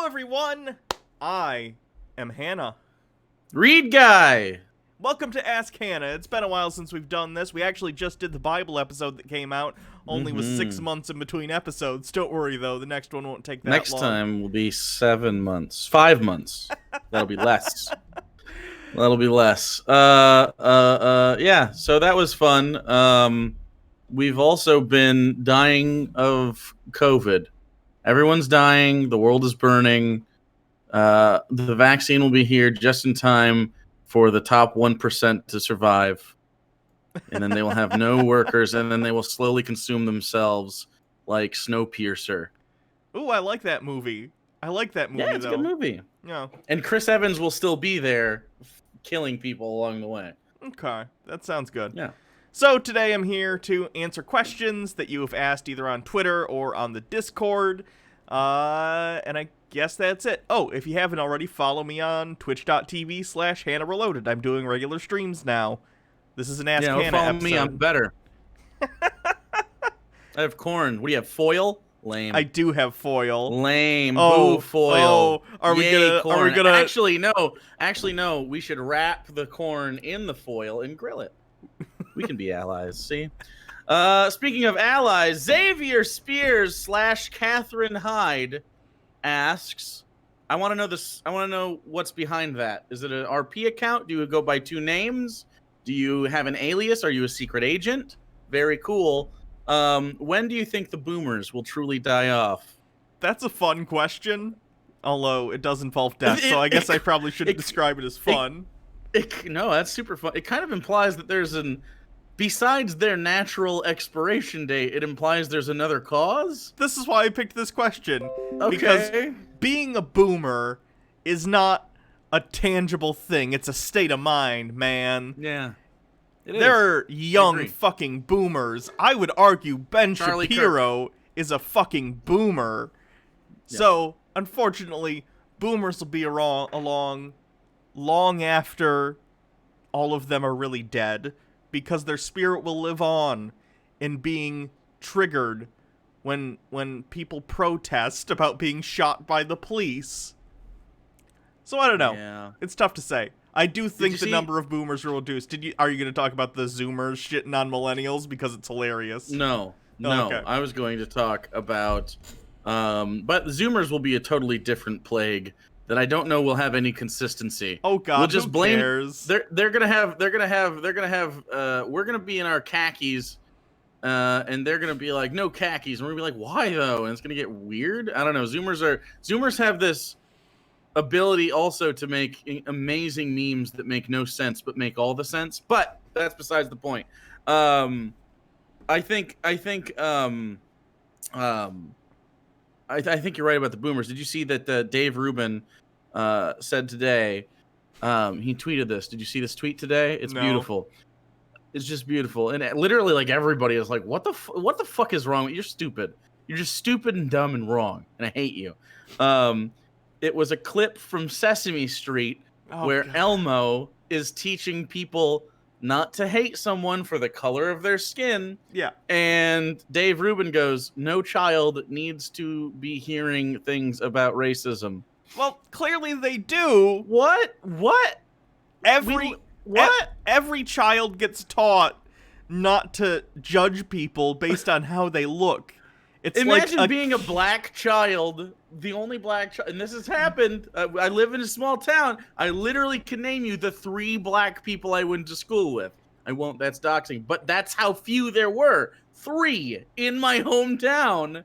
Hello, everyone. I am Hannah. Read guy. Welcome to Ask Hannah. It's been a while since we've done this. We actually just did the Bible episode that came out. Only was 6 months in between episodes. Don't worry, though. The next one won't take that long. Next time will be 7 months. 5 months. That'll be less. That'll be less. Yeah, so that was fun. We've also been dying of COVID. Everyone's dying. The world is burning. The vaccine will be here just in time for the top 1% to survive. And then they will have no workers, and then they will slowly consume themselves like Snowpiercer. Ooh, I like that movie. Yeah, it's a good movie. Yeah. And Chris Evans will still be there killing people along the way. Okay, that sounds good. Yeah. So today I'm here to answer questions that you have asked either on Twitter or on the Discord. And I guess that's it. Oh, if you haven't already, follow me on twitch.tv/Hannah Reloaded. I'm doing regular streams now. This is an Ask Hannah follow episode. me, I'm better. I have corn. What do you have, foil? Lame. I do have foil. Lame. Oh, Boo, foil. Oh, are we gonna Actually no. We should wrap the corn in the foil and grill it. We can be allies, see? Speaking of allies, Xavier Spears / Catherine Hyde asks, I want to know what's behind that. Is it an RP account? Do you go by 2 names? Do you have an alias? Are you a secret agent? Very cool. When do you think the boomers will truly die off? That's a fun question, although it does involve death, so I guess I probably shouldn't describe it as fun. No, that's super fun. It kind of implies that there's besides their natural expiration date, it implies there's another cause? This is why I picked this question. Okay. Because being a boomer is not a tangible thing. It's a state of mind, man. Yeah. There are young fucking boomers. I would argue Ben Charlie Shapiro is a fucking boomer. Yeah. So, unfortunately, boomers will be along long after all of them are really dead, because their spirit will live on in being triggered when people protest about being shot by the police. So I don't know. Yeah. It's tough to say. I do think the number of boomers will reduce. Are you going to talk about the Zoomers shitting on millennials because it's hilarious? No. Okay. I was going to talk about, but Zoomers will be a totally different plague that I don't know will have any consistency. Oh God, we'll just blame. Cares? We're gonna be in our khakis, and they're gonna be like, no khakis, and we're gonna be like, why though? And it's gonna get weird. I don't know. Zoomers have this ability also to make amazing memes that make no sense but make all the sense. But that's besides the point. I think you're right about the boomers. Did you see that Dave Rubin said today? He tweeted this. Did you see this tweet today? It's beautiful. It's just beautiful, and literally, like, everybody is like, "What the fuck is wrong? You're stupid. You're just stupid and dumb and wrong, and I hate you." It was a clip from Sesame Street where Elmo is teaching people not to hate someone for the color of their skin. Yeah. And Dave Rubin goes, no child needs to be hearing things about racism. Well, clearly they do. What? Every child gets taught not to judge people based on how they look. Imagine being a black child, the only black child, and this has happened. I live in a small town. I literally can name you the 3 black people I went to school with. I won't, that's doxing, but that's how few there were. 3 in my hometown.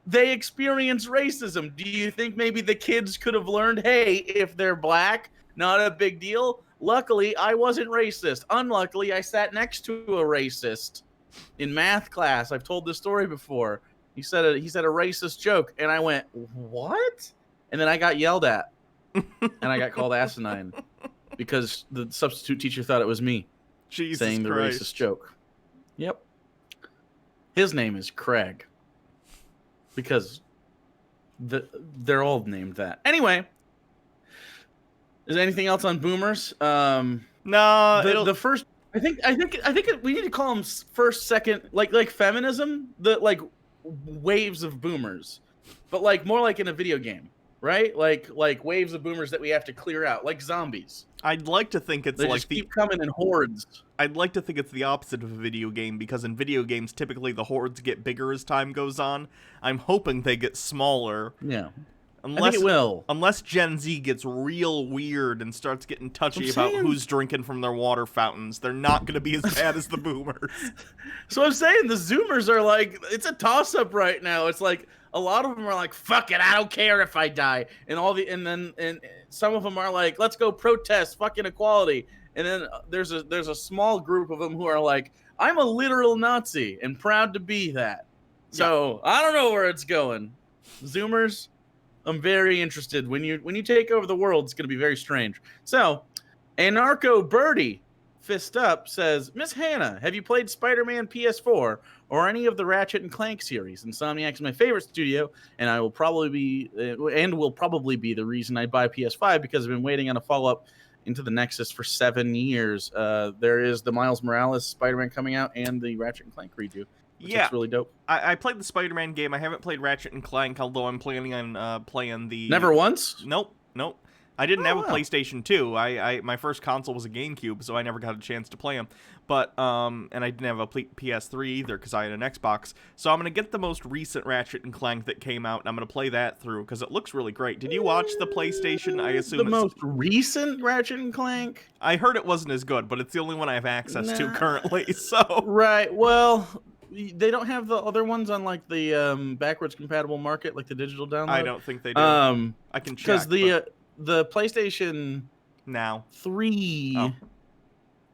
They experience racism. Do you think maybe the kids could have learned, hey, if they're black, not a big deal? Luckily, I wasn't racist. Unluckily, I sat next to a racist in math class. I've told this story before. He said a racist joke, and I went, what? And then I got yelled at, and I got called asinine because the substitute teacher thought it was me saying the racist joke. Yep. His name is Craig because they're all named that. Anyway, is there anything else on boomers? No. The first. I think we need to call them first, second, like feminism. The waves of boomers, but like more like in a video game. right? Like waves of boomers that we have to clear out, like zombies. I'd like to think it's They like just keep coming in hordes. I'd like to think it's the opposite of a video game, because in video games typically the hordes get bigger as time goes on. I'm hoping they get smaller. Yeah. Unless, I think it will. Unless Gen Z gets real weird and starts getting touchy about who's drinking from their water fountains, they're not going to be as bad as the boomers. So I'm saying the Zoomers are like, it's a toss-up right now. It's like a lot of them are like, fuck it, I don't care if I die. And some of them are like, let's go protest fucking equality. And then there's a small group of them who are like, I'm a literal Nazi and proud to be that. So I don't know where it's going. Zoomers, I'm very interested. When you take over the world, it's going to be very strange. So, Anarcho Birdie, fist up, says, Miss Hannah, have you played Spider-Man PS4 or any of the Ratchet and Clank series? Insomniac is my favorite studio, and will probably be the reason I buy PS5 because I've been waiting on a follow-up into the Nexus for 7 years. There is the Miles Morales Spider-Man coming out and the Ratchet and Clank redo. Which looks really dope. I played the Spider-Man game. I haven't played Ratchet and Clank, although I'm planning on playing the... Never once? Nope. I didn't have a PlayStation 2. My first console was a GameCube, so I never got a chance to play them. But and I didn't have a PS3 either because I had an Xbox. So I'm gonna get the most recent Ratchet and Clank that came out, and I'm gonna play that through because it looks really great. Did you watch the PlayStation? I assume the most recent Ratchet and Clank. I heard it wasn't as good, but it's the only one I have access to currently. So right, well. They don't have the other ones on like the backwards compatible market, like the digital download. I don't think they do. I can check because the PlayStation Now 3.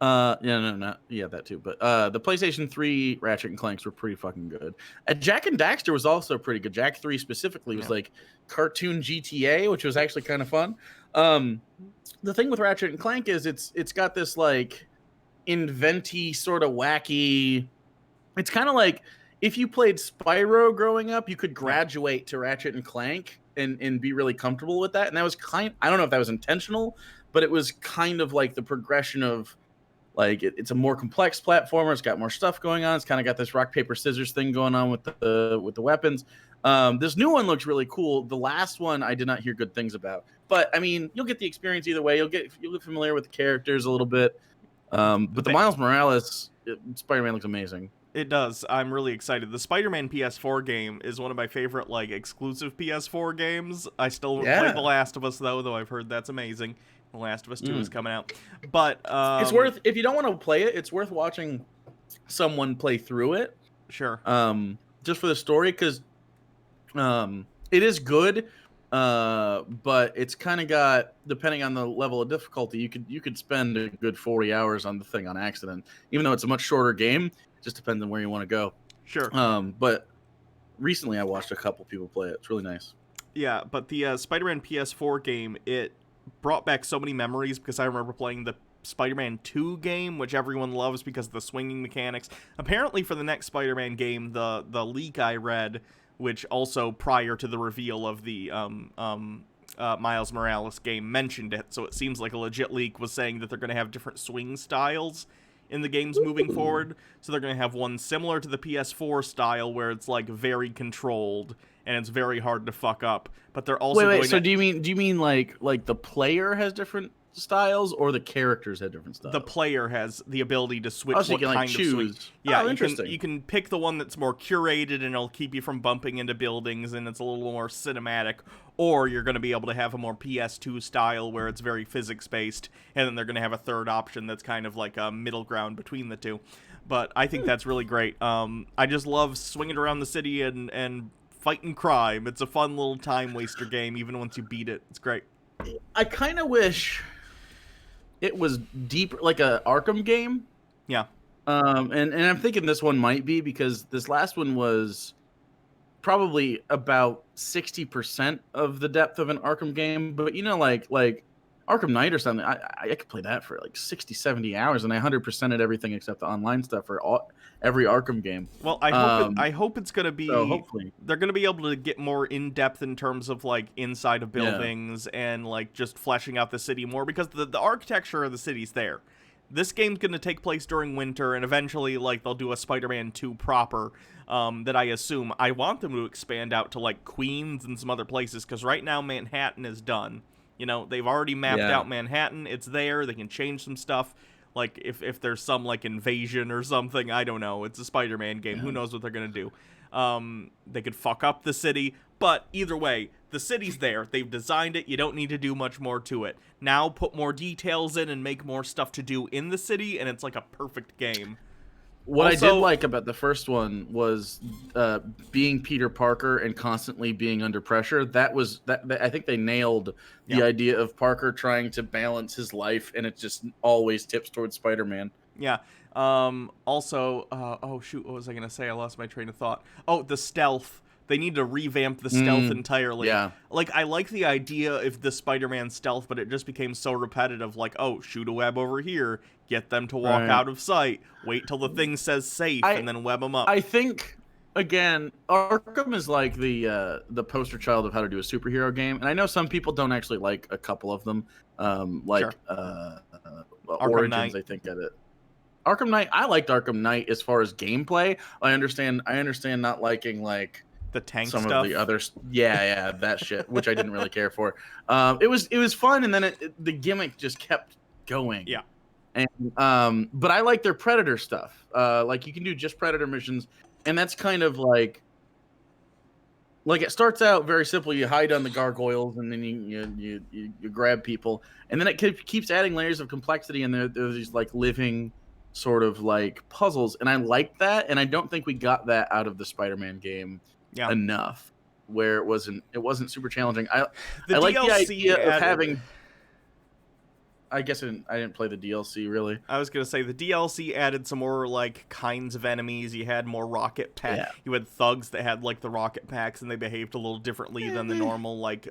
That too. But the PlayStation 3 Ratchet and Clanks were pretty fucking good. Jack and Daxter was also pretty good. Jack 3 specifically was like cartoon GTA, which was actually kind of fun. The thing with Ratchet and Clank is it's got this like inventy sort of wacky. It's kind of like if you played Spyro growing up, you could graduate to Ratchet and Clank and be really comfortable with that. And that was I don't know if that was intentional, but it was kind of like the progression of like it's a more complex platformer. It's got more stuff going on. It's kind of got this rock paper scissors thing going on with the weapons. This new one looks really cool. The last one I did not hear good things about, but I mean you'll get the experience either way. You'll get familiar with the characters a little bit. But the Miles Morales Spider-Man looks amazing. It does. I'm really excited. The Spider-Man PS4 game is one of my favorite, like, exclusive PS4 games. I still play The Last of Us, though I've heard that's amazing. The Last of Us 2 is coming out. But it's worth, if you don't want to play it, it's worth watching someone play through it. Sure. Just for the story, because it is good, but it's kind of got, depending on the level of difficulty, you could spend a good 40 hours on the thing on accident. Even though it's a much shorter game, it just depends on where you want to go. Sure. But recently I watched a couple people play it. It's really nice. Yeah, but the Spider-Man PS4 game, it brought back so many memories because I remember playing the Spider-Man 2 game, which everyone loves because of the swinging mechanics. Apparently for the next Spider-Man game, the leak I read, which also prior to the reveal of the Miles Morales game mentioned it, so it seems like a legit leak, was saying that they're going to have different swing styles in the games moving forward. So they're going to have one similar to the PS4 style where it's like very controlled and it's very hard to fuck up. But they're also going so do you mean like the player has different styles or the characters have different styles? The player has the ability to switch so what you can, kind like, of swing. choose. Yeah, interesting. You can pick the one that's more curated and it'll keep you from bumping into buildings and it's a little more cinematic, or you're going to be able to have a more PS2 style where it's very physics-based, and then they're going to have a third option that's kind of like a middle ground between the two. But I think that's really great. I just love swinging around the city and fighting crime. It's a fun little time waster game, even once you beat it. It's great. I kind of wish it was deeper, like a Arkham game. Yeah. And I'm thinking this one might be, because this last one was probably about 60% of the depth of an Arkham game. But like Arkham Knight or something, I could play that for like 60, 70 hours, and I 100%ed everything except the online stuff for every Arkham game. Well, I hope it's going to be, so hopefully they're going to be able to get more in depth in terms of like inside of buildings and like just fleshing out the city more, because the architecture of the city's there. This game's going to take place during winter, and eventually like they'll do a Spider-Man 2 proper. that I assume I want them to expand out to like Queens and some other places, because right now Manhattan is done. You know, they've already mapped Yeah. out Manhattan. It's there. They can change some stuff. Like if there's some like invasion or something, I don't know. It's a Spider-Man game. Yeah. Who knows what they're gonna do? They could fuck up the city, but either way, the city's there. They've designed it. You don't need to do much more to it. Now put more details in and make more stuff to do in the city, and it's like a perfect game. What I Also- did like about the first one was being Peter Parker and constantly being under pressure. That I think they nailed the idea of Parker trying to balance his life, and it just always tips towards Spider-Man. Yeah. Also, oh shoot, what was I gonna say? I lost my train of thought. Oh, the stealth. They need to revamp the stealth entirely. Yeah. Like, I like the idea of the Spider-Man stealth, but it just became so repetitive. Like, oh, shoot a web over here, get them to walk out of sight, wait till the thing says safe, and then web them up. I think, again, Arkham is like the poster child of how to do a superhero game, and I know some people don't actually like a couple of them, Sure. Origins. Knight. I think at it. Arkham Knight. I liked Arkham Knight as far as gameplay. I understand not liking like The tank some stuff. of the others. Yeah, that shit, which I didn't really care for. It was fun, and then the gimmick just kept going. Yeah. And but I like their Predator stuff. Like you can do just Predator missions, and that's kind of like it starts out very simple. You hide on the gargoyles, and then you grab people, and then it keeps adding layers of complexity, and there's these like living sort of like puzzles, and I like that, and I don't think we got that out of the Spider-Man game enough, where it wasn't super challenging. I like the idea of having. I guess I didn't play the DLC really. I was gonna say the DLC added some more like kinds of enemies. You had more rocket pack. Yeah. You had thugs that had like the rocket packs, and they behaved a little differently than the normal like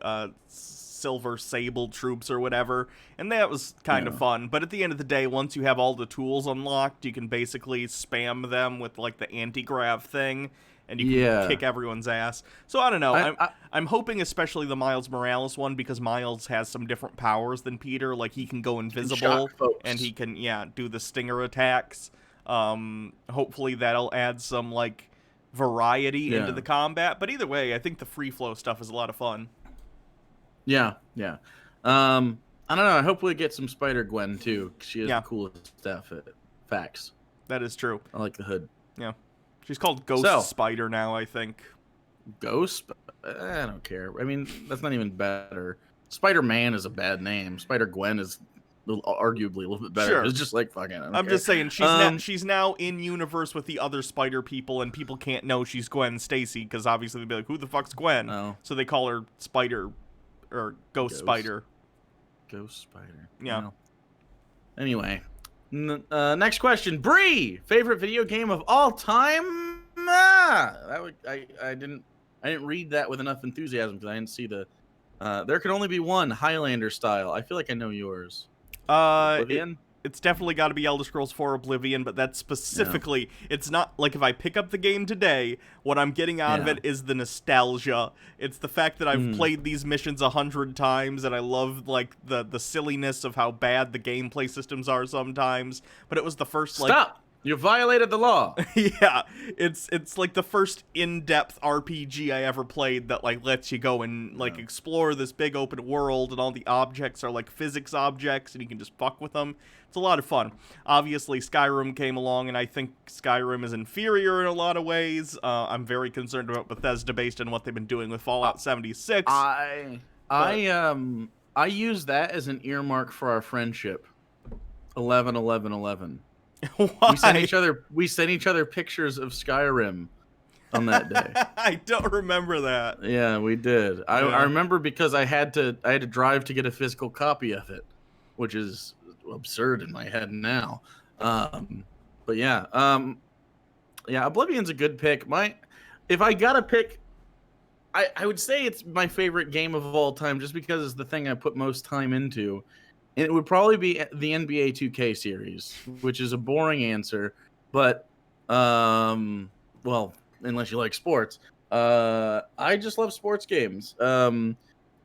Silver Sable troops or whatever. And that was kind of fun. But at the end of the day, once you have all the tools unlocked, you can basically spam them with like the anti-grav thing, and you can kick everyone's ass. So I don't know. I'm hoping especially the Miles Morales one, because Miles has some different powers than Peter. Like he can go invisible, and he can do the stinger attacks. Hopefully that'll add some like variety into the combat. But either way, I think the free flow stuff is a lot of fun. Yeah. I don't know. I hope we get some Spider-Gwen too. 'Cause she has the coolest outfit. Facts. That is true. I like the hood. Yeah. She's called Ghost Spider now, I think. Ghost? I don't care. I mean, that's not even better. Spider-Man is a bad name. Spider-Gwen is arguably a little bit better. Sure. It's just like fucking. I'm just saying she's now in universe with the other Spider people, and people can't know she's Gwen Stacy because obviously they'd be like, "Who the fuck's Gwen?" Oh. So they call her Spider or Ghost Spider. Ghost Spider. Yeah. Well, anyway, next question. Bree, favorite video game of all time? I didn't read that with enough enthusiasm because I didn't see the. There can only be one, Highlander style. I feel like I know yours. Oblivion? It's definitely got to be Elder Scrolls 4 Oblivion, but that's specifically, it's not, like, if I pick up the game today, what I'm getting out of it is the nostalgia. It's the fact that I've played these missions 100 times, and I love, like, the silliness of how bad the gameplay systems are sometimes, but it was the first, like... Stop! You violated the law! Yeah, it's like the first in-depth RPG I ever played that, like, lets you go and, like, explore this big open world, and all the objects are, like, physics objects, and you can just fuck with them. It's a lot of fun. Obviously, Skyrim came along, and I think Skyrim is inferior in a lot of ways. I'm very concerned about Bethesda based on what they've been doing with Fallout 76. I use that as an earmark for our friendship. 11-11-11. Why? We sent each other pictures of Skyrim on that day. I don't remember that. Yeah, we did. I remember because I had to drive to get a physical copy of it, which is absurd in my head now. But yeah, Oblivion's a good pick. If I gotta pick, I would say it's my favorite game of all time, just because it's the thing I put most time into. And it would probably be the NBA 2K series, which is a boring answer, but well, unless you like sports. I just love sports games. I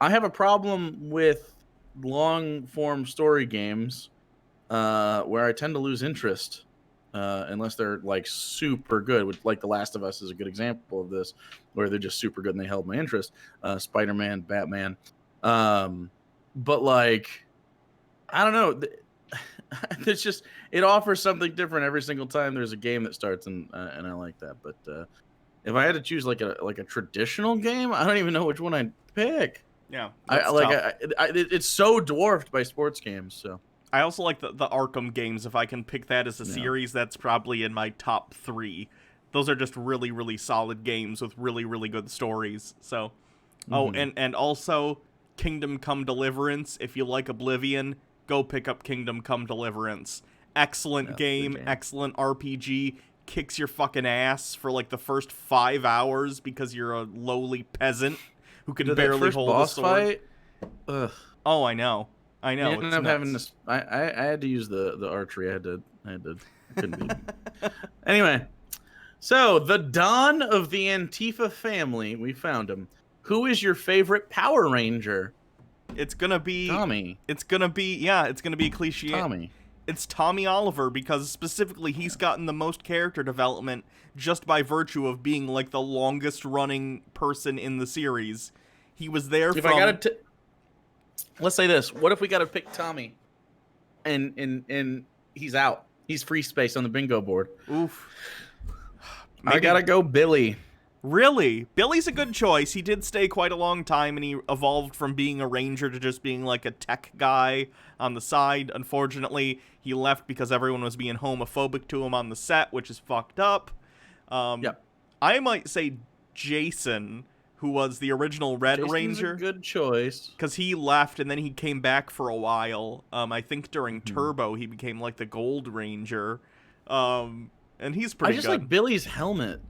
have a problem with long form story games where I tend to lose interest. unless they're like super good. Which, like The Last of Us is a good example of this, where they're just super good and they held my interest. Spider-Man, Batman, but like I don't know. It's just it offers something different every single time there's a game that starts, and I like that. But if I had to choose like a traditional game, I don't even know which one I'd pick. Yeah, it's so dwarfed by sports games. So I also like the Arkham games. If I can pick that as a series, that's probably in my top 3. Those are just really, really solid games with really, really good stories. So, and also Kingdom Come Deliverance. If you like Oblivion, go pick up Kingdom Come Deliverance. Excellent game, excellent RPG. Kicks your fucking ass for like the first 5 hours because you're a lowly peasant who can barely hold a sword. Fight? Ugh. Oh, I know. I ended up having this. I had to use the archery. I couldn't be. Anyway, so the Don of the Antifa family. We found him. Who is your favorite Power Ranger? It's gonna be Tommy. It's gonna be a cliche. Tommy. It's Tommy Oliver, because specifically he's gotten the most character development just by virtue of being like the longest running person in the series. He was there let's say this. What if we got to pick Tommy and he's out. He's free space on the bingo board. Oof. I got to go Billy. Really? Billy's a good choice. He did stay quite a long time, and he evolved from being a ranger to just being like a tech guy on the side. Unfortunately, he left because everyone was being homophobic to him on the set, which is fucked up. I might say Jason, who was the original Red Ranger. A good choice. Because he left, and then he came back for a while. I think during Turbo, he became like the Gold Ranger. And he's pretty good. I just like Billy's helmet.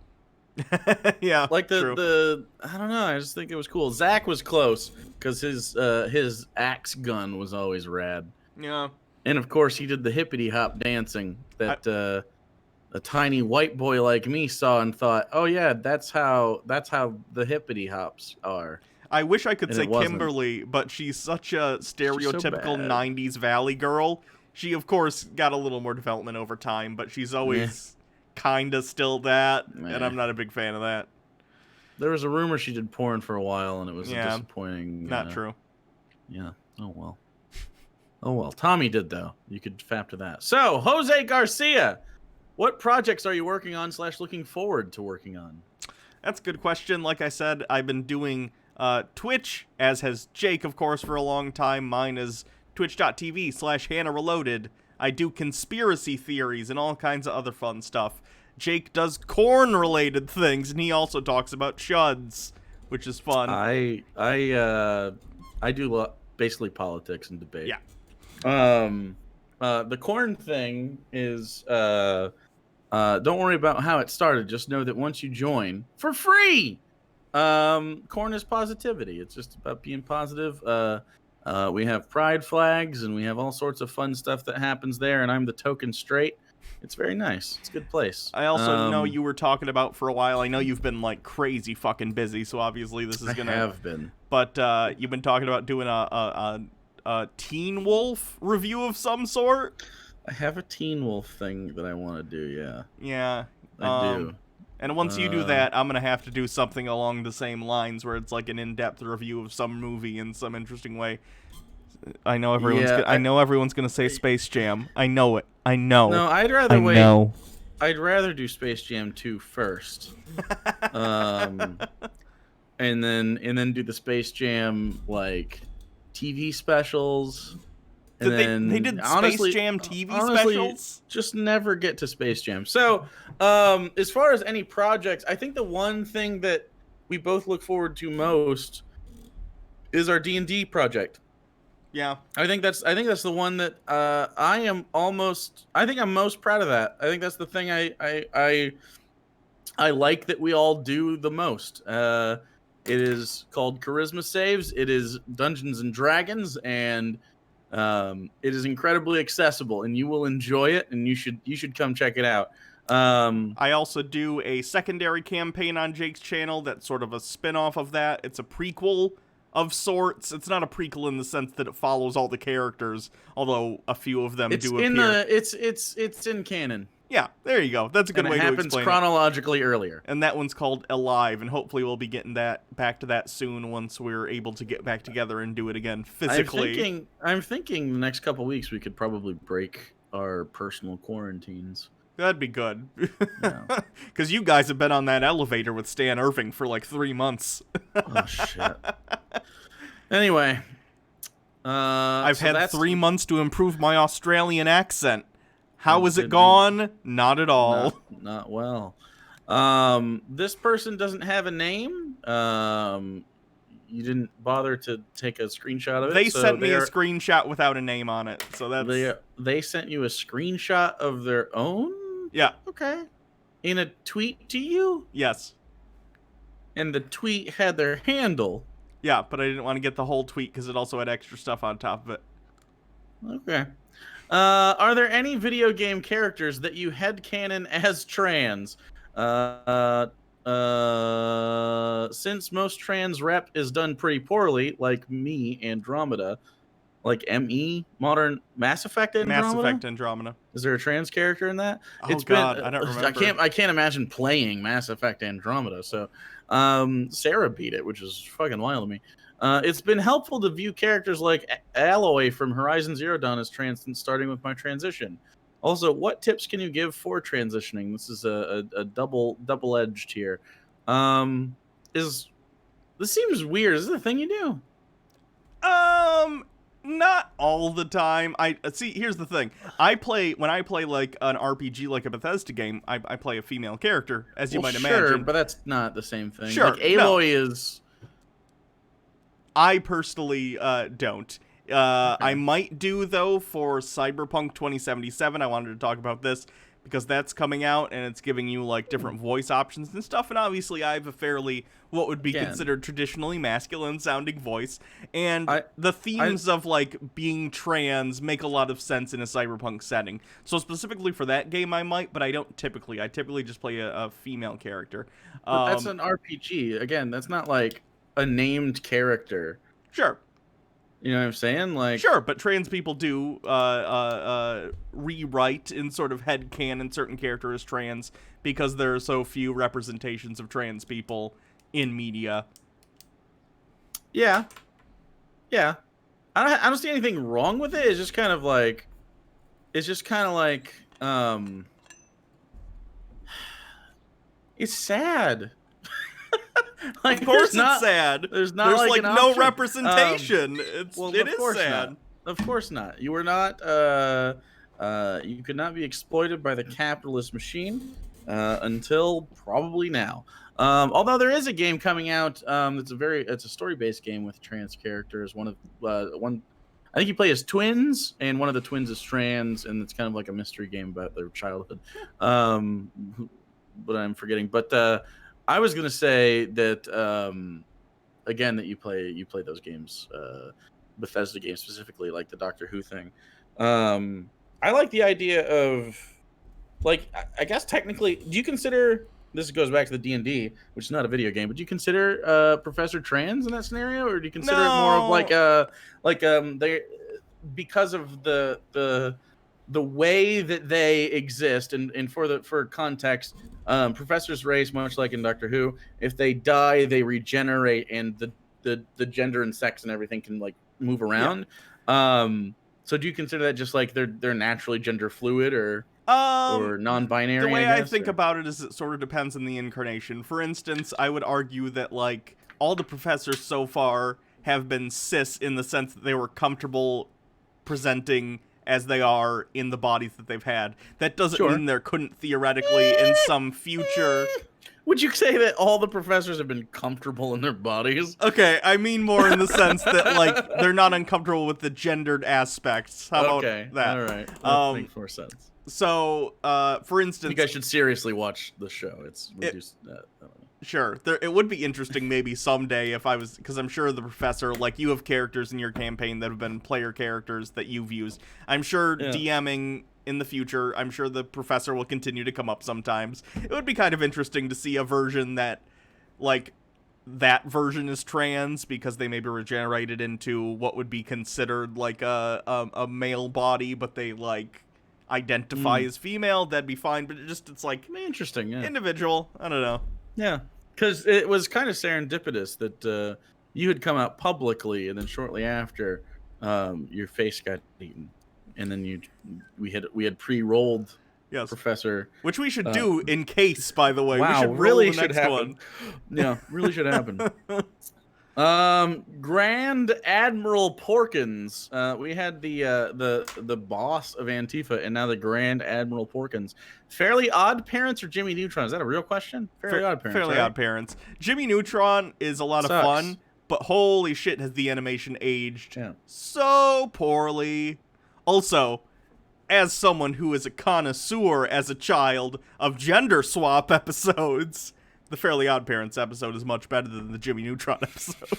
Yeah, like I don't know. I just think it was cool. Zach was close because his axe gun was always rad. Yeah, and of course he did the hippity hop dancing that a tiny white boy like me saw and thought, oh yeah, that's how the hippity hops are. I wish I could say Kimberly, but she's such a stereotypical 90s Valley girl. She of course got a little more development over time, but she's always kind of still that, and I'm not a big fan of that. There was a rumor she did porn for a while, and it was disappointing. Not true. Yeah. Oh well. Tommy did though. You could fap to that. So Jose Garcia, what projects are you working on / looking forward to working on? That's a good question. Like I said, I've been doing Twitch, as has Jake, of course, for a long time. Mine is twitch.tv / Hannah Reloaded. I do conspiracy theories and all kinds of other fun stuff. Jake does corn-related things, and he also talks about chuds, which is fun. I do basically politics and debate. Yeah. The corn thing is don't worry about how it started. Just know that once you join for free, corn is positivity. It's just about being positive. We have pride flags, and we have all sorts of fun stuff that happens there, and I'm the token straight. It's very nice. It's a good place. I also know you were talking about for a while. I know you've been like crazy fucking busy, so obviously this is gonna. I have been. But you've been talking about doing a Teen Wolf review of some sort. I have a Teen Wolf thing that I want to do. Yeah. Yeah. I do. And once you do that, I'm gonna have to do something along the same lines, where it's like an in-depth review of some movie in some interesting way. I know everyone's. I know everyone's gonna say Space Jam. I know it. I know. No, I'd rather wait. Know. I'd rather do Space Jam 2 first, and then do the Space Jam like TV specials. And they did Space Jam TV specials? Just never get to Space Jam. So, as far as any projects, I think the one thing that we both look forward to most is our D&D project. Yeah. I think that's the one that I'm most proud of that. I think that's the thing I like that we all do the most. It is called Charisma Saves. It is Dungeons and Dragons, and it is incredibly accessible, and you will enjoy it, and you should come check it out. I also do a secondary campaign on Jake's channel that's sort of a spin-off of that. It's a prequel of sorts. It's not a prequel in the sense that it follows all the characters, although a few of them do appear. It's in canon. Yeah, there you go. That's a good And way it to happens explain it. chronologically earlier. And that one's called Alive, and hopefully we'll be getting back to that soon once we're able to get back together and do it again physically. I'm thinking the next couple weeks we could probably break our personal quarantines. That'd be good. Yeah. Because you guys have been on that elevator with Stan Irving for like 3 months. Oh shit. Anyway, I've so had that's 3 months to improve my Australian accent. How is it did gone? Not at all. not well. This person doesn't have a name. You didn't bother to take a screenshot of it. They so sent me a screenshot without a name on it, so that's... They sent you a screenshot of their own? Yeah. Okay. In a tweet to you? Yes. And the tweet had their handle. Yeah, but I didn't want to get the whole tweet because it also had extra stuff on top of it. Okay. Are there any video game characters that you headcanon as trans? Since most trans rep is done pretty poorly, like me, Andromeda, like ME, modern Mass Effect Andromeda. Mass Effect Andromeda. Is there a trans character in that? Oh God, I don't remember. I can't imagine playing Mass Effect Andromeda. So, Sarah beat it, which is fucking wild to me. It's been helpful to view characters like Aloy from Horizon Zero Dawn as trans since starting with my transition. Also, what tips can you give for transitioning? This is a double-edged here. This seems weird. Is this a thing you do? Not all the time. See, here's the thing. When I play like an RPG, like a Bethesda game, I play a female character, as you might imagine. Sure, but that's not the same thing. Sure, like Aloy is. I personally don't. Okay. I might do, though, for Cyberpunk 2077. I wanted to talk about this because that's coming out and it's giving you like different voice options and stuff. And obviously, I have a fairly what would be considered traditionally masculine sounding voice. And the themes of like being trans make a lot of sense in a cyberpunk setting. So specifically for that game, I might, but I don't typically. I typically just play a female character. But that's an RPG. Again, that's not like a named character. Sure. You know what I'm saying? Like, sure, but trans people do rewrite in sort of headcanon certain characters as trans because there are so few representations of trans people in media. Yeah. I don't see anything wrong with it. It's just kind of like it's sad. Like, of course it's sad. There's like no representation. It is sad. Of course not. You were not. You could not be exploited by the capitalist machine until probably now. Although there is a game coming out. It's a story-based game with trans characters. One. I think you play as twins, and one of the twins is trans, and it's kind of like a mystery game about their childhood. But I'm forgetting. But I was gonna say that again that you play those games, Bethesda games specifically, like the Doctor Who thing. I like the idea of like I guess technically, do you consider this goes back to the D&D, which is not a video game, but do you consider Professor trans in that scenario, or do you consider it more of they because of the way that they exist and for context, professor's race, much like in Doctor Who, if they die they regenerate and the gender and sex and everything can like move around. So do you consider that just like they're naturally gender fluid or non-binary? The way I think about it is it sort of depends on the incarnation. For instance, I would argue that like all the professors so far have been cis in the sense that they were comfortable presenting as they are in the bodies that they've had. That doesn't mean there couldn't theoretically in some future... Would you say that all the professors have been comfortable in their bodies? Okay, I mean more in the sense that, like, they're not uncomfortable with the gendered aspects. How about that? All right. That makes more sense. So, for instance... I think I should seriously watch the show. Sure. It would be interesting maybe someday if I was... Because I'm sure the professor, like, you have characters in your campaign that have been player characters that you've used. I'm sure DMing... in the future, I'm sure the professor will continue to come up sometimes. It would be kind of interesting to see a version that, like, that version is trans because they maybe regenerated into what would be considered, like, a male body, but they, like, identify as female, that'd be fine. But it's like Interesting, yeah. individual. I don't know. Yeah, because it was kind of serendipitous that you had come out publicly, and then shortly after, your face got eaten, and then we had pre-rolled. Yes. Professor, which we should do in case, by the way. Wow, we should really roll the should next happen. one. Yeah, really should happen. Grand Admiral Porkins. We had the boss of Antifa, and now the Grand Admiral Porkins. Fairly Odd Parents or Jimmy Neutron? Is that a real question? Fairly Odd Parents. Fairly right? Odd Parents. Jimmy Neutron is a lot of fun, but holy shit, has the animation aged so poorly. Also, as someone who is a connoisseur as a child of gender swap episodes, the Fairly Odd Parents episode is much better than the Jimmy Neutron episode.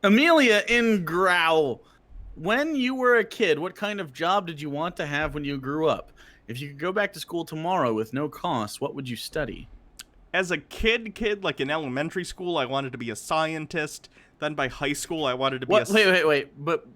Amelia in Growl. When you were a kid, what kind of job did you want to have when you grew up? If you could go back to school tomorrow with no cost, what would you study? As a kid, like in elementary school, I wanted to be a scientist. Then by high school, I wanted to be Wait. But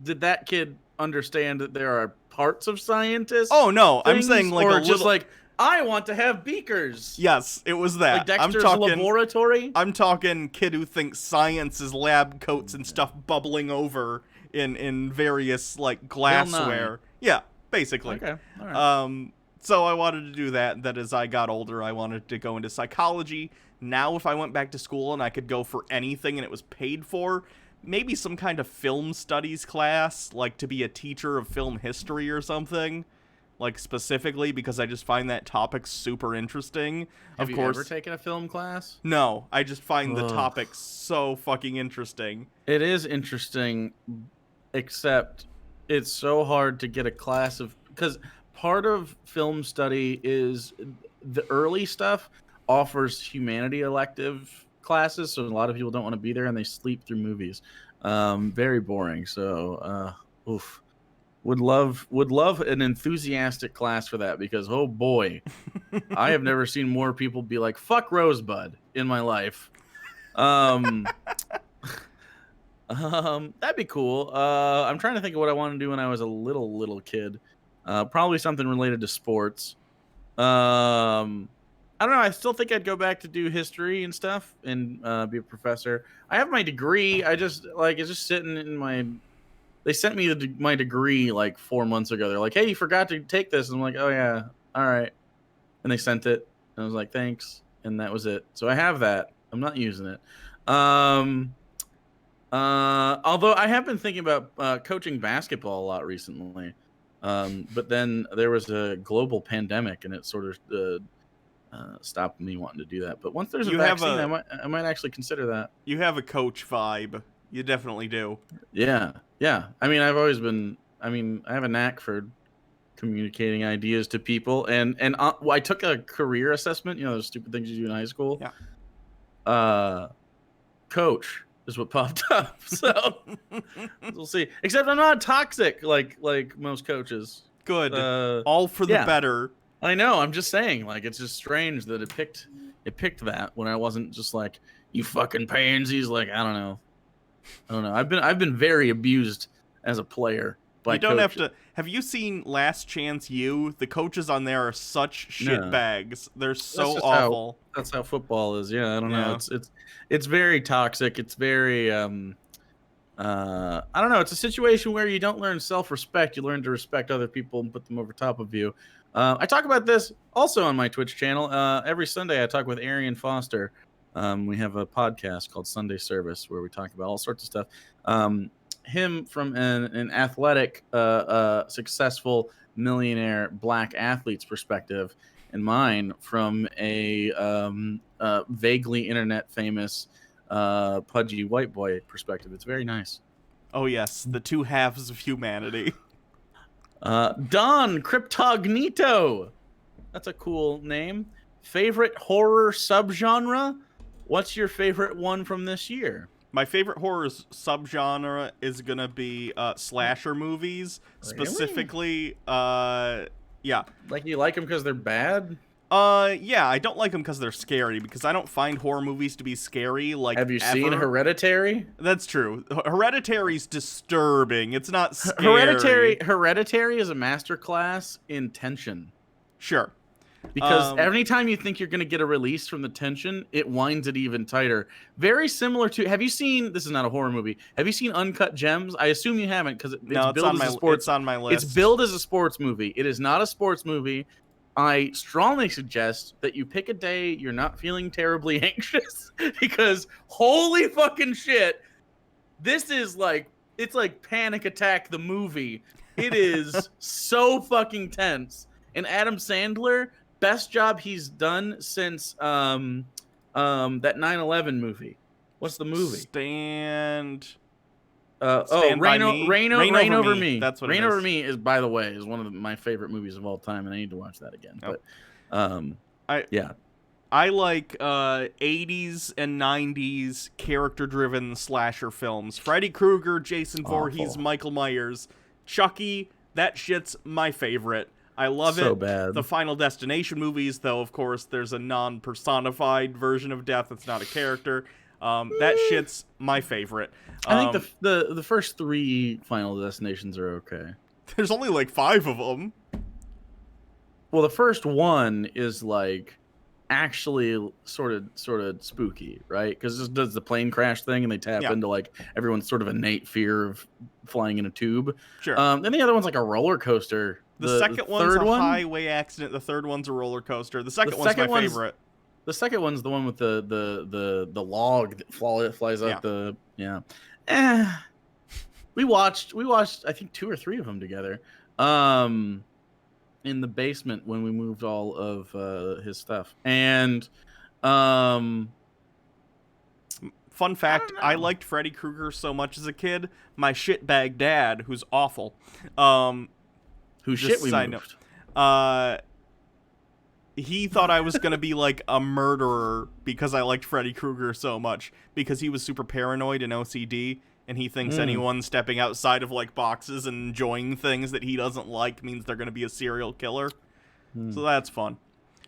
did that kid understand that there are parts of scientists? Oh, no. I'm saying like or a just little... like, I want to have beakers. Yes, it was that. Like Dexter's Laboratory? I'm talking kid who thinks science is lab coats and stuff bubbling over in various, like, glassware. Yeah, basically. Okay, all right. So I wanted to do that. That as I got older, I wanted to go into psychology. Now, if I went back to school and I could go for anything and it was paid for, maybe some kind of film studies class, like to be a teacher of film history or something, like specifically because I just find that topic super interesting. Have you ever taken a film class? No, I just find the topic so fucking interesting. It is interesting, except it's so hard to get a class of... Because part of film study is the early stuff offers humanity elective classes, so a lot of people don't want to be there and they sleep through movies. Very boring. So, would love an enthusiastic class for that, because oh boy, I have never seen more people be like fuck Rosebud in my life. That'd be cool. I'm trying to think of what I wanted to do when I was a little kid. Probably something related to sports. I don't know. I still think I'd go back to do history and stuff and be a professor. I have my degree. I just it's just sitting in my... They sent me my degree like 4 months ago. They're like, hey, you forgot to take this. And I'm like, oh yeah, all right. And they sent it. And I was like, thanks. And that was it. So I have that. I'm not using it. Although I have been thinking about coaching basketball a lot recently. But then there was a global pandemic and it sort of stopped me wanting to do that. But once there's a vaccine, I might actually consider that. You have a coach vibe. You definitely do. Yeah. I mean, I've always been... I mean, I have a knack for communicating ideas to people. And I took a career assessment. You know, those stupid things you do in high school. Yeah. Coach is what popped up. So we'll see. Except I'm not toxic like most coaches. Good. All for the better. I know. I'm just saying. Like, it's just strange that it picked that when I wasn't just like, you fucking pansies. Like, I don't know. I've been very abused as a player by coaches. Have to. Have you seen Last Chance U? The coaches on there are such shitbags. They're so awful. That's how football is. Yeah, I don't know. It's very toxic. It's very I don't know. It's a situation where you don't learn self-respect. You learn to respect other people and put them over top of you. I talk about this also on my Twitch channel. Every Sunday I talk with Arian Foster. We have a podcast called Sunday Service where we talk about all sorts of stuff. Him from an athletic, successful millionaire black athlete's perspective, and mine from a vaguely internet famous pudgy white boy perspective. It's very nice. Oh yes, the two halves of humanity. Don Cryptognito. That's a cool name. Favorite horror subgenre? What's your favorite one from this year? My favorite horror subgenre is gonna be slasher movies. Specifically, yeah. Like, you like them because they're bad? Yeah, I don't like them because they're scary, because I don't find horror movies to be scary, like, Have you seen ever. Hereditary? That's true. Hereditary's disturbing. It's not scary. Hereditary is a masterclass in tension. Sure. Because every time you think you're going to get a release from the tension, it winds it even tighter. Very similar to, have you seen, this is not a horror movie, have you seen Uncut Gems? I assume you haven't, because it's billed as a sports. It's on my list. It's billed as a sports movie. It is not a sports movie. I strongly suggest that you pick a day you're not feeling terribly anxious, because holy fucking shit, this is like, it's like Panic Attack the movie. It is so fucking tense. And Adam Sandler, best job he's done since that 9/11 movie. What's the movie? Stand Reign Over Me. That's what Reign it is. Over Me is, by the way, is one of my favorite movies of all time, and I need to watch that again. Yep. But yeah. I like 80s and 90s character-driven slasher films. Freddy Krueger, Jason Voorhees, Michael Myers, Chucky. That shit's my favorite. I love it. So bad. The Final Destination movies, though, of course, there's a non-personified version of death. It's not a character. That shit's my favorite. I think the first 3 Final Destinations are okay. There's only like 5 of them. Well, the first one is like actually sort of spooky, right? Because it does the plane crash thing, and they tap into like everyone's sort of innate fear of flying in a tube. Sure. And the other one's like a roller coaster. The second one's a highway accident. The third one's a roller coaster. The second one's my favorite. The second one's the one with the log that flies out the We watched I think 2 or 3 of them together. In the basement when we moved all of his stuff. And fun fact, I liked Freddy Krueger so much as a kid. My shitbag dad, who's awful, who shit we moved. He thought I was going to be like a murderer because I liked Freddy Krueger so much, because he was super paranoid and OCD, and he thinks anyone stepping outside of like boxes and enjoying things that he doesn't like means they're going to be a serial killer. So that's fun.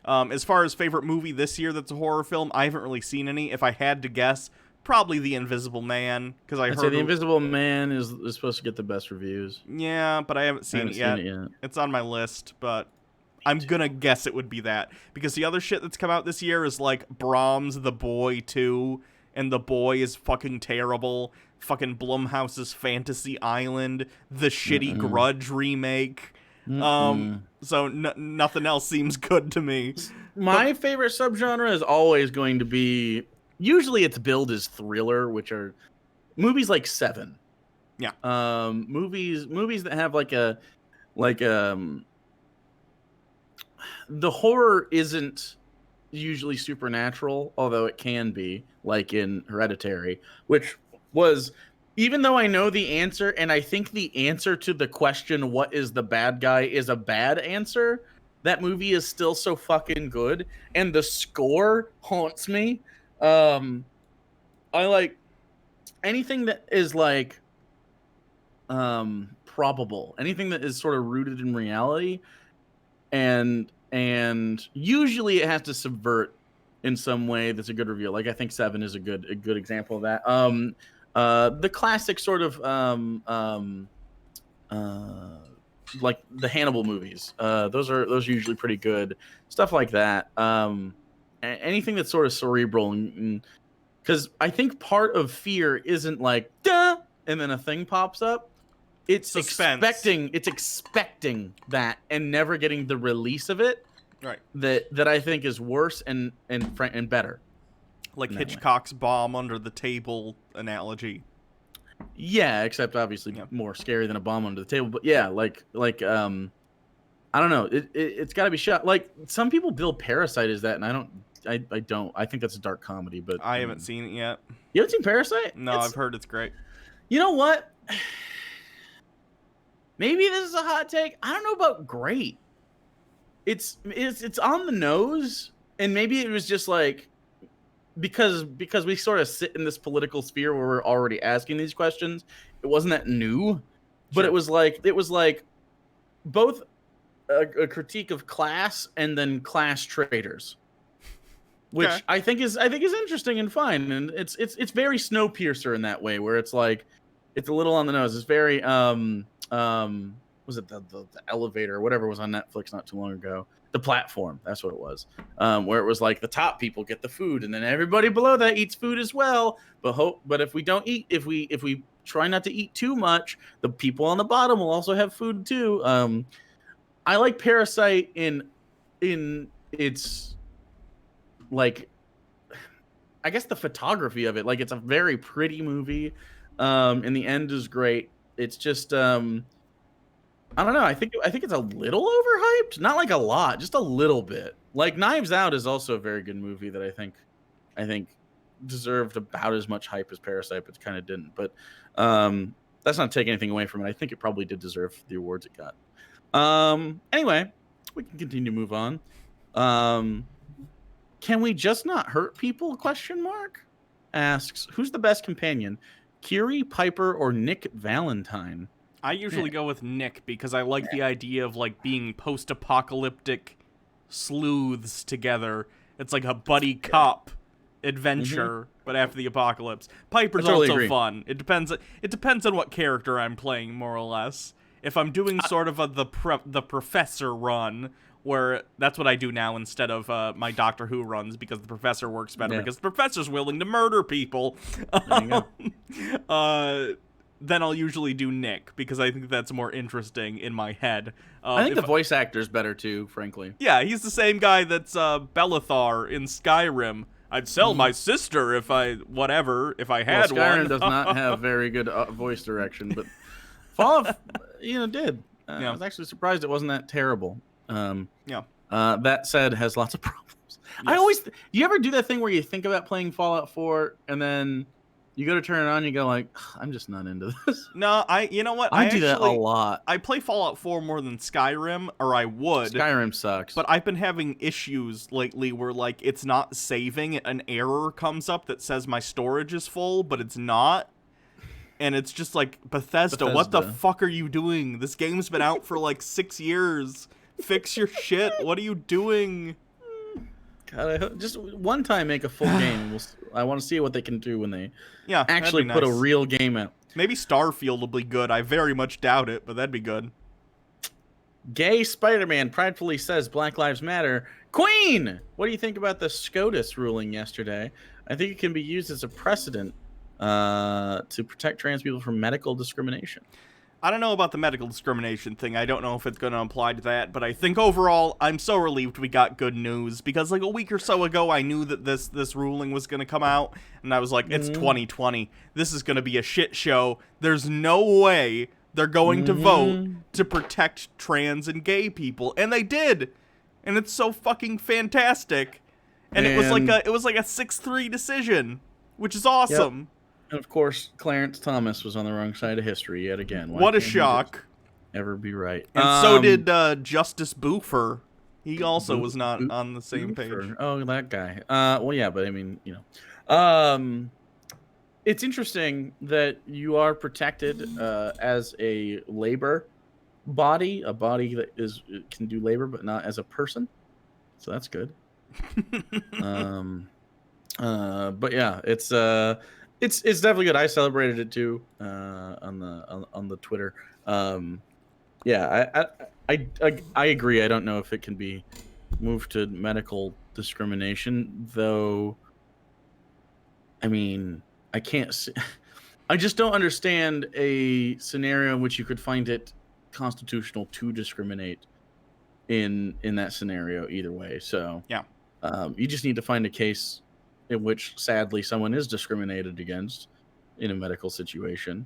As far as favorite movie this year that's a horror film, I haven't really seen any. If I had to guess, probably The Invisible Man, because I heard The Invisible Man is supposed to get the best reviews. Yeah, but I haven't seen it yet. It's on my list, but I'm gonna guess it would be that, because the other shit that's come out this year is like Brahms The Boy 2, and The Boy is fucking terrible. Fucking Blumhouse's Fantasy Island, the shitty Grudge remake. So nothing else seems good to me. My favorite subgenre is always going to be, usually it's billed as thriller, which are movies like Seven. Yeah. Movies that have the horror isn't usually supernatural, although it can be, like in Hereditary, which was, even though I know the answer, and I think the answer to the question, what is the bad guy, is a bad answer, that movie is still so fucking good, and the score haunts me. I like anything that is like probable, anything that is sort of rooted in reality, and usually it has to subvert in some way that's a good reveal. Like I think Seven is a good example of that. The classic sort of like the Hannibal movies. Those are usually pretty good. Stuff like that. Anything that's sort of cerebral, because I think part of fear isn't like duh, and then a thing pops up. It's suspense. expecting that and never getting the release of it. Right. That I think is worse and better. Like Hitchcock's bomb under the table analogy. Yeah, except obviously more scary than a bomb under the table. But yeah, like I don't know. It's got to be shot. Like some people build Parasite as that, and I don't. I think that's a dark comedy, but I haven't seen it yet. You haven't seen Parasite? No, I've heard it's great. You know what? Maybe this is a hot take. I don't know about great. It's on the nose, and maybe it was just like because we sort of sit in this political sphere where we're already asking these questions. It wasn't that new, but it was like both a critique of class and then class traitors, which Okay. I think is interesting and fun, and it's very Snowpiercer in that way, where it's like it's a little on the nose. It's very was it the elevator or whatever was on Netflix not too long ago? The Platform, that's what it was, where it was like the top people get the food, and then everybody below that eats food as well. But if we don't eat, if we try not to eat too much, the people on the bottom will also have food too. I like Parasite in its, like, I guess the photography of it. Like, it's a very pretty movie, and the end is great. It's just I don't know. I think it's a little overhyped, not like a lot, just a little bit. Like Knives Out is also a very good movie that I think deserved about as much hype as Parasite, but kind of didn't. But that's not taking anything away from it. I think it probably did deserve the awards it got. Anyway, we can continue to move on. Can we just not hurt people? Question mark asks, who's the best companion, Kiri, Piper, or Nick Valentine? I usually go with Nick because I like the idea of like being post-apocalyptic sleuths together. It's like a buddy cop adventure, but after the apocalypse. Piper's also fun. It depends on what character I'm playing, more or less. If I'm doing sort of the professor run, where that's what I do now instead of my Doctor Who runs, because the professor works better, because the professor's willing to murder people. There you go. Then I'll usually do Nick, because I think that's more interesting in my head. I think the voice actor's better too, frankly. Yeah, he's the same guy that's Bellathar in Skyrim. I'd sell my sister if I had one. Skyrim does not have very good voice direction, but Fallout, did. I was actually surprised it wasn't that terrible. That said, has lots of problems. Yes. Do you ever do that thing where you think about playing Fallout 4 and then you go to turn it on, and you go like, I'm just not into this. No, you know what? I do that a lot. I play Fallout 4 more than Skyrim, or I would. Skyrim sucks. But I've been having issues lately where, like, it's not saving. An error comes up that says my storage is full, but it's not. And it's just like, Bethesda, what the fuck are you doing? This game's been out for like 6 years. Fix your shit. What are you doing? God, just one time make a full game. I want to see what they can do when they actually nice. Put a real game out. Maybe Starfield will be good. I very much doubt it, but that'd be good. Gay Spider-Man pridefully says Black Lives Matter. Queen, what do you think about the SCOTUS ruling yesterday? I think it can be used as a precedent to protect trans people from medical discrimination. I don't know about the medical discrimination thing. I don't know if it's going to apply to that, but I think overall, I'm so relieved we got good news, because like a week or so ago, I knew that this ruling was going to come out, and I was like, it's 2020. This is going to be a shit show. There's no way they're going to vote to protect trans and gay people, and they did, and it's so fucking fantastic. And it was like a 6-3 decision, which is awesome. Yep. And of course, Clarence Thomas was on the wrong side of history yet again. What a shock. Ever be right. And so did Justice Boofer. He also was not on the same page. Oh, that guy. Well, yeah, but I mean, it's interesting that you are protected as a labor body, a body that can do labor, but not as a person. So that's good. But yeah, it's definitely good. I celebrated it too on the Twitter. Yeah, I agree. I don't know if it can be moved to medical discrimination, though. I mean, I can't see. I just don't understand a scenario in which you could find it constitutional to discriminate in that scenario either way. So yeah, you just need to find a case in which sadly someone is discriminated against in a medical situation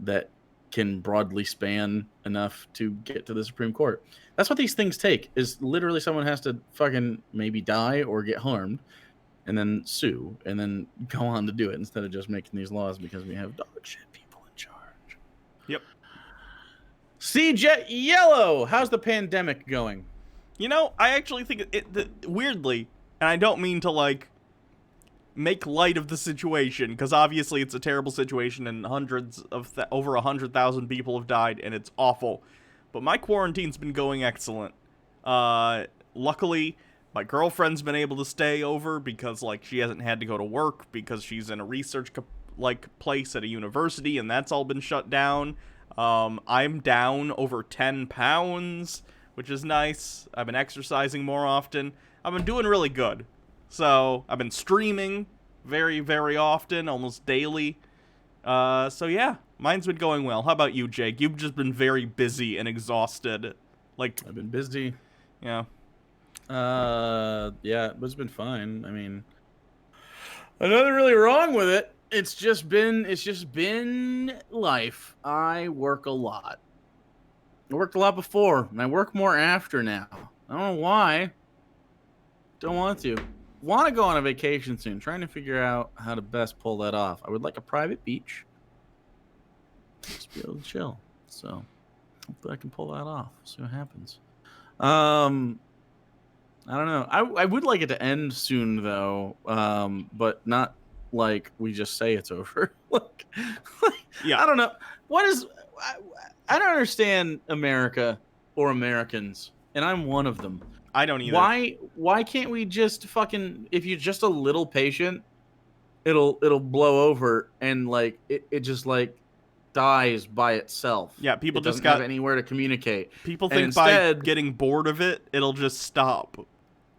that can broadly span enough to get to the Supreme Court. That's what these things take, is literally someone has to fucking maybe die or get harmed and then sue and then go on to do it, instead of just making these laws because we have dog shit people in charge. Yep. CJ Yellow, how's the pandemic going? I actually think it weirdly, and I don't mean to like make light of the situation, because obviously it's a terrible situation and over 100,000 people have died and it's awful. but my quarantine's been going excellent. Luckily, my girlfriend's been able to stay over because, like, she hasn't had to go to work because she's in a research, place at a university, and that's all been shut down. I'm down over 10 pounds, which is nice. I've been exercising more often. I've been doing really good. So, I've been streaming very, very often, almost daily. So yeah, mine's been going well. How about you, Jake? You've just been very busy and exhausted. Like, I've been busy. yeah. Yeah, it's been fine. I mean, nothing really wrong with it. It's just been life. I work a lot. I worked a lot before, and I work more after now. I don't know why. Don't want to. Want to go on a vacation soon. Trying to figure out how to best pull that off. I would like a private beach. Just be able to chill. So, hopefully I can pull that off. See what happens. I don't know. I would like it to end soon though. But not like we just say it's over. Yeah. I don't know. I don't understand America or Americans, and I'm one of them. I don't either. Why can't we just fucking, if you're just a little patient, it'll blow over and like it just like dies by itself. Yeah, people it just doesn't got have anywhere to communicate. People And think instead, by getting bored of it, it'll just stop. that's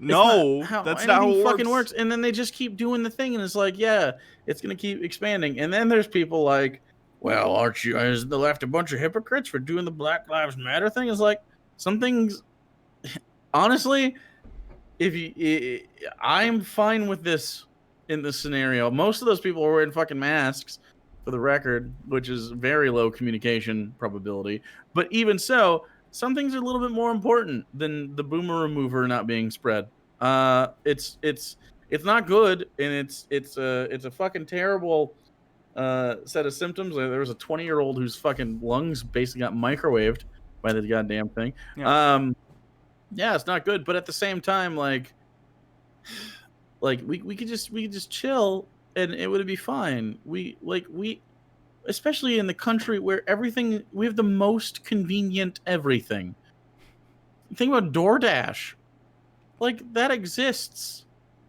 No, not how that's not how anything it fucking works. And then they just keep doing the thing, and it's like, yeah, it's gonna keep expanding. And then there's people like, well, aren't you guys the left a bunch of hypocrites for doing the Black Lives Matter thing? It's like some things. Honestly, I'm fine with this in this scenario. Most of those people are wearing fucking masks, for the record, which is very low communication probability. But even so, some things are a little bit more important than the boomer remover not being spread. It's not good, and it's a fucking terrible set of symptoms. There was a 20-year-old whose fucking lungs basically got microwaved by the goddamn thing. Yeah. Yeah, it's not good, but at the same time, like we could just chill and it would be fine. We especially in the country where we have the most convenient everything. Think about DoorDash. Like that exists.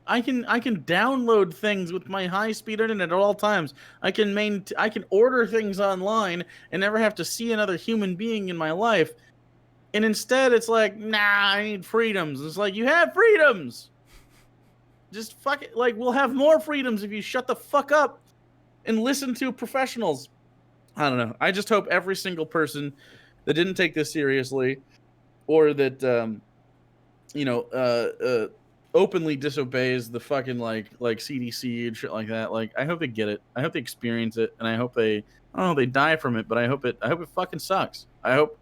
I can download things with my high-speed internet at all times. I can order things online and never have to see another human being in my life. And instead, it's like, nah, I need freedoms. It's like, you have freedoms. Just fuck it. Like, we'll have more freedoms if you shut the fuck up and listen to professionals. I don't know. I just hope every single person that didn't take this seriously or that, openly disobeys the fucking, like CDC and shit like that. Like, I hope they get it. I hope they experience it. And I hope they die from it, but I hope it fucking sucks. I hope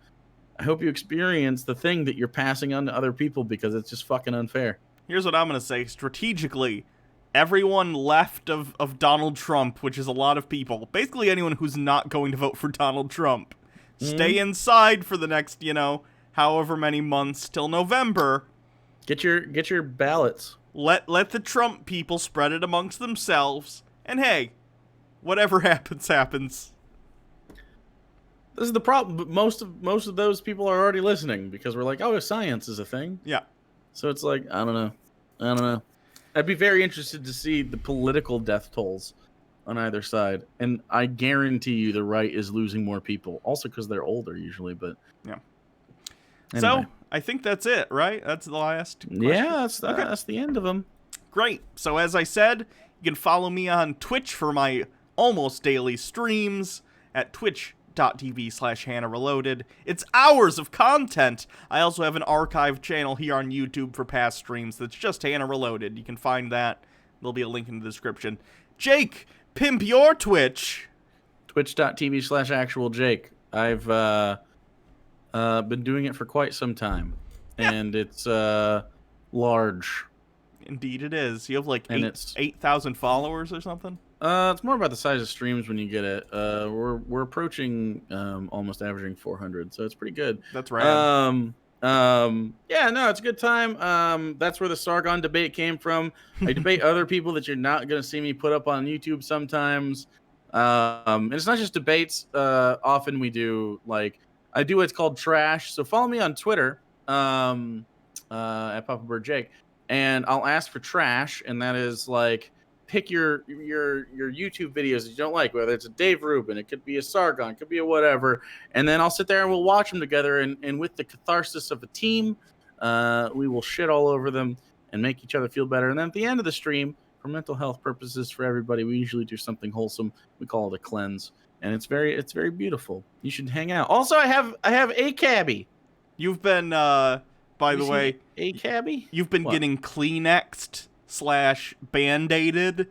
you experience the thing that you're passing on to other people because it's just fucking unfair. Here's what I'm going to say. Strategically, everyone left of Donald Trump, which is a lot of people, basically anyone who's not going to vote for Donald Trump, stay inside for the next, however many months till November. Get your ballots. Let the Trump people spread it amongst themselves. And hey, whatever happens, happens. This is the problem. But most of those people are already listening because we're like, oh, science is a thing. Yeah. So it's like, I don't know. I'd be very interested to see the political death tolls on either side. And I guarantee you the right is losing more people. Also because they're older usually, but... Yeah. Anyway. So, I think that's it, right? That's the last question? Yeah, that's the end of them. Great. So as I said, you can follow me on Twitch for my almost daily streams at twitch.tv/Hannah Reloaded. It's hours of content. I also have an archive channel here on YouTube for past streams that's just Hannah Reloaded. You can find that. There'll be a link in the description. Jake, pimp your Twitch. Twitch.tv/actualjake. I've been doing it for quite some time. Yeah. And it's large. Indeed it is. You have like And 8,000 followers or something? It's more about the size of streams when you get it. We're approaching almost averaging 400, so it's pretty good. That's rad. Yeah, no, it's a good time. That's where the Sargon debate came from. I debate other people that you're not gonna see me put up on YouTube sometimes. And it's not just debates. Often we do like I do what's called trash. So follow me on Twitter, at Papa Bird Jake, and I'll ask for trash, and that is like pick your YouTube videos that you don't like, whether it's a Dave Rubin, it could be a Sargon, it could be a whatever, and then I'll sit there and we'll watch them together, and with the catharsis of a team, we will shit all over them and make each other feel better. And then at the end of the stream, for mental health purposes for everybody, we usually do something wholesome. We call it a cleanse, and it's very beautiful. You should hang out. Also, I have a cabbie. You've been, by the way, a cabbie. You've been getting Kleenexed / Band-Aided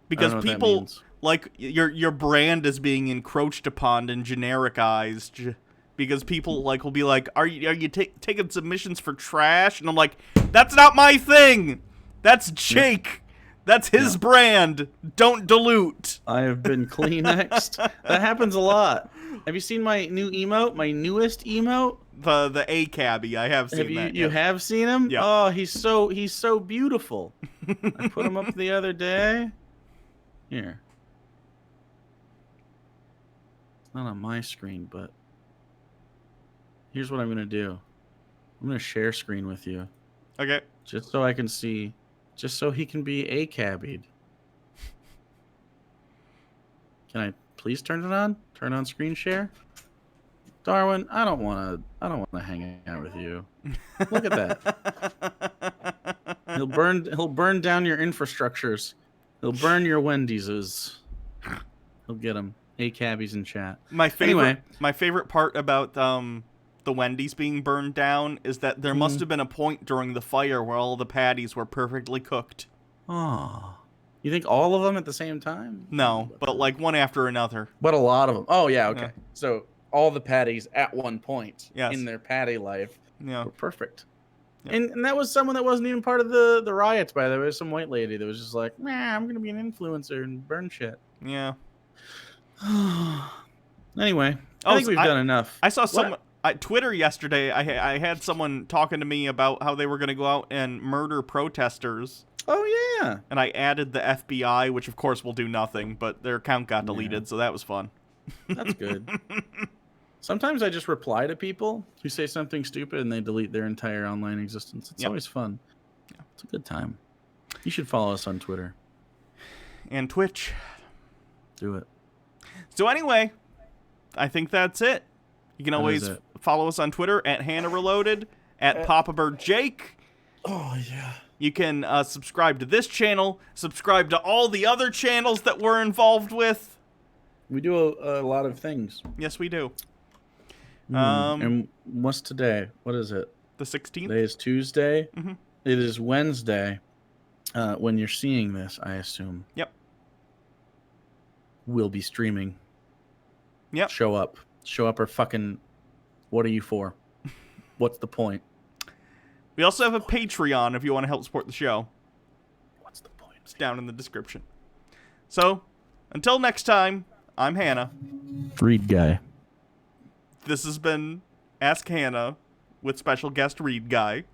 because people like your brand is being encroached upon and genericized. Because people like will be like, are you taking submissions for trash? And I'm like, that's not my thing. That's Jake. That's his brand. Don't dilute. I have been Kleenexed. That happens a lot. Have you seen my new emote? My newest emote? The A cabbie. I have seen that. You have seen him? Yeah. Oh, he's so beautiful. I put him up the other day. Here. It's not on my screen, but here's what I'm gonna do. I'm gonna share screen with you. Okay. Just so I can see. Just so he can be a cabbied. Can I please turn it on? Turn on screen share? Darwin, I don't wanna hang out with you. Look at that. He'll burn down your infrastructures. He'll burn your Wendy's. He'll get them. A cabbies in chat. My favorite part about the Wendy's being burned down is that there must have been a point during the fire where all the patties were perfectly cooked. Oh. You think all of them at the same time? No, but like one after another. But a lot of them. Oh, yeah, okay. Yeah. So all the patties at one point in their patty life were perfect. Yeah. And that was someone that wasn't even part of the riots, by the way. It was some white lady that was just like, nah, I'm going to be an influencer and burn shit. Yeah. Anyway, I think we've done enough. I saw someone... Twitter yesterday, I had someone talking to me about how they were going to go out and murder protesters. Oh, yeah. And I added the FBI, which of course will do nothing, but their account got deleted, so that was fun. That's good. Sometimes I just reply to people who say something stupid and they delete their entire online existence. It's always fun. Yeah. It's a good time. You should follow us on Twitter. And Twitch. Do it. So anyway, I think that's it. You can always follow us on Twitter at Hannah Reloaded, at Papa Bird Jake. Oh, yeah. You can subscribe to this channel, subscribe to all the other channels that we're involved with. We do a lot of things. Yes, we do. And what's today? What is it? The 16th? Today is Tuesday. Mm-hmm. It is Wednesday when you're seeing this, I assume. Yep. We'll be streaming. Yep. Show up or fucking... What are you for? What's the point? We also have a Patreon if you want to help support the show. What's the point? It's down in the description. So, until next time, I'm Hannah. Reed Guy. This has been Ask Hannah with special guest Reed Guy.